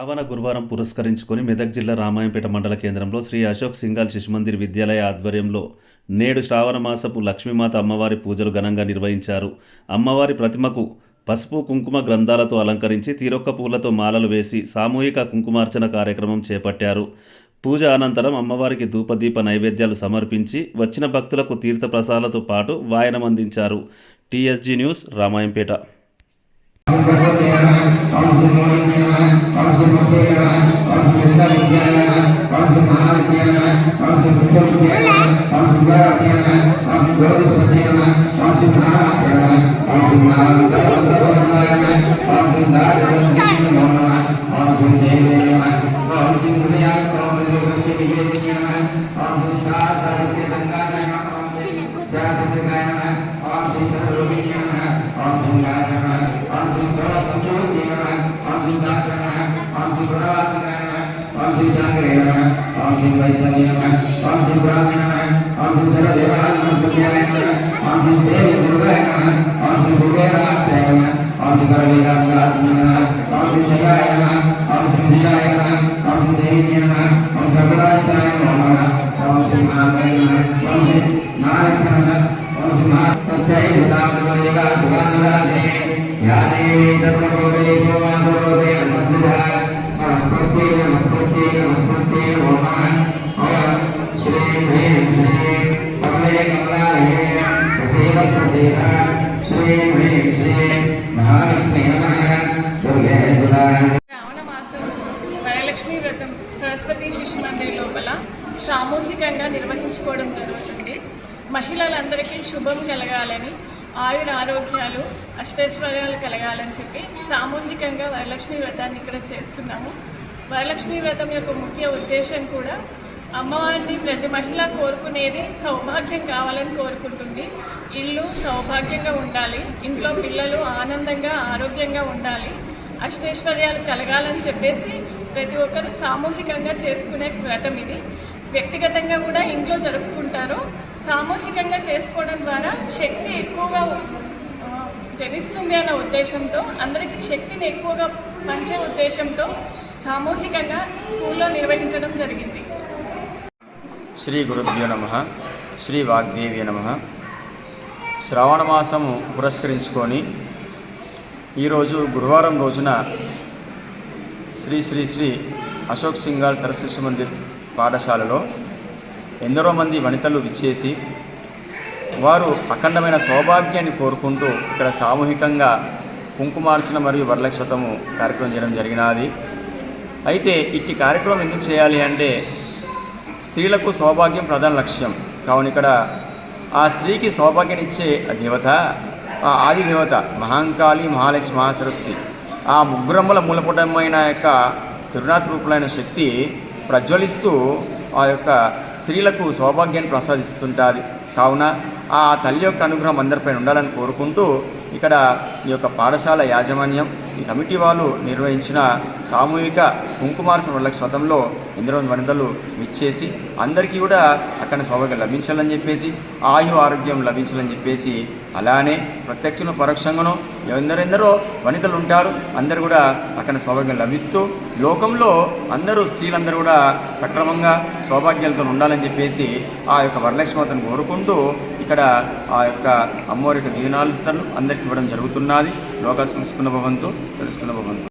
అవన గురువారం పురస్కరించుకొని మెదక్ జిల్లా రామాయంపేట మండల కేంద్రంలో శ్రీ అశోక్ సింఘాల్ శిశుమందిర్ విద్యాలయ ఆధ్వర్యంలో నేడు శ్రావణ మాసపు లక్ష్మీమాత అమ్మవారి పూజలు ఘనంగా నిర్వహించారు. అమ్మవారి ప్రతిమకు పసుపు కుంకుమ గ్రంథాలతో అలంకరించి తీరొక్క పూలతో మాలలు వేసి సామూహిక కుంకుమార్చన కార్యక్రమం చేపట్టారు. పూజ అనంతరం అమ్మవారికి ధూపదీప నైవేద్యాలు సమర్పించి వచ్చిన భక్తులకు తీర్థప్రసాదాలతో పాటు వాయనం అందించారు. TSG news Ramayampet. వరలక్ష్మి వ్రతం సరస్వతి శిశు మందిర్ లోపల సామూహికంగా నిర్వహించుకోవడం జరుగుతుంది. మహిళలందరికీ శుభం కలగాలని, ఆయుర ఆరోగ్యాలు అష్టైశ్వర్యాలు కలగాలని చెప్పి సామూహికంగా వరలక్ష్మి వ్రతాన్ని ఇక్కడ చేస్తున్నాము. వరలక్ష్మి వ్రతం యొక్క ముఖ్య ఉద్దేశం కూడా అమ్మవారిని ప్రతి మహిళ కోరుకునేది సౌభాగ్యం కావాలని కోరుకుంటుంది. ఇల్లు సౌభాగ్యంగా ఉండాలి, ఇంట్లో పిల్లలు ఆనందంగా ఆరోగ్యంగా ఉండాలి, అష్టైశ్వర్యాలు కలగాలని చెప్పేసి ప్రతి ఒక్కరు సామూహికంగా చేసుకునే వ్రతం ఇది. వ్యక్తిగతంగా కూడా ఇంట్లో జరుపుకుంటారు. సామూహికంగా చేసుకోవడం ద్వారా శక్తి ఎక్కువగా జనిస్తుంది అన్న ఉద్దేశంతో, అందరికీ శక్తిని ఎక్కువగా పంచే ఉద్దేశంతో సామూహికంగా స్కూల్లో నిర్వహించడం జరిగింది. శ్రీ గురుభ్యో నమః. శ్రీ వాగ్దేవ్య నమః. శ్రావణ మాసము పురస్కరించుకొని ఈరోజు గురువారం రోజున శ్రీ శ్రీ శ్రీ అశోక్ సింఘాల్ సరస్వతి శిశు మందిర్ పాఠశాలలో ఎందరో మంది వనితలు విచ్చేసి వారు అఖండమైన సౌభాగ్యాన్ని కోరుకుంటూ ఇక్కడ సామూహికంగా కుంకుమార్చన మరియు వరలక్ష్మి వ్రతము కార్యక్రమం చేయడం జరిగినది. అయితే ఇట్టి కార్యక్రమం ఎందుకు చేయాలి అంటే స్త్రీలకు సౌభాగ్యం ప్రధాన లక్ష్యం కావున ఇక్కడ ఆ స్త్రీకి సౌభాగ్యాన్ని ఇచ్చే దేవత, ఆ ఆది దేవత మహాంకాళి, మహాలక్ష్మి, మహాసరస్వతి, ఆ ముగ్గురమ్మల మూలపుటమైన యొక్క త్రినాథ రూపులైన శక్తి ప్రజ్వలిస్తూ ఆ యొక్క స్త్రీలకు సౌభాగ్యాన్ని ప్రసాదిస్తుంటుంది. కావున ఆ తల్లి యొక్క అనుగ్రహం అందరిపైన ఉండాలని కోరుకుంటూ ఇక్కడ ఈ యొక్క పాఠశాల యాజమాన్యం, ఈ కమిటీ వాళ్ళు నిర్వహించిన సామూహిక కుంకుమార్చన వరలక్ష్మి వ్రతంలో ఎందరో వనితలు విచ్చేసి అందరికీ కూడా అక్కడ సౌభాగ్యం లభించాలని చెప్పేసి, ఆయు ఆరోగ్యం లభించాలని చెప్పేసి, అలానే ప్రత్యక్షంగా పరోక్షంగానో ఎందరెందరో వనితలు ఉంటారు. అందరూ కూడా అక్కడ సౌభాగ్యం లభిస్తూ లోకంలో అందరూ స్త్రీలందరూ కూడా సక్రమంగా సౌభాగ్యాలతో ఉండాలని చెప్పేసి ఆ యొక్క వరలక్ష్మి వ్రతం కోరుకుంటూ ఇక్కడ ఆ యొక్క అమ్మవారి యొక్క దీవెనలు అందరికీ ఇవ్వడం జరుగుతున్నది. లోకా సంస్కున్న భవంతు, తెలుసుకున్న భవంతు.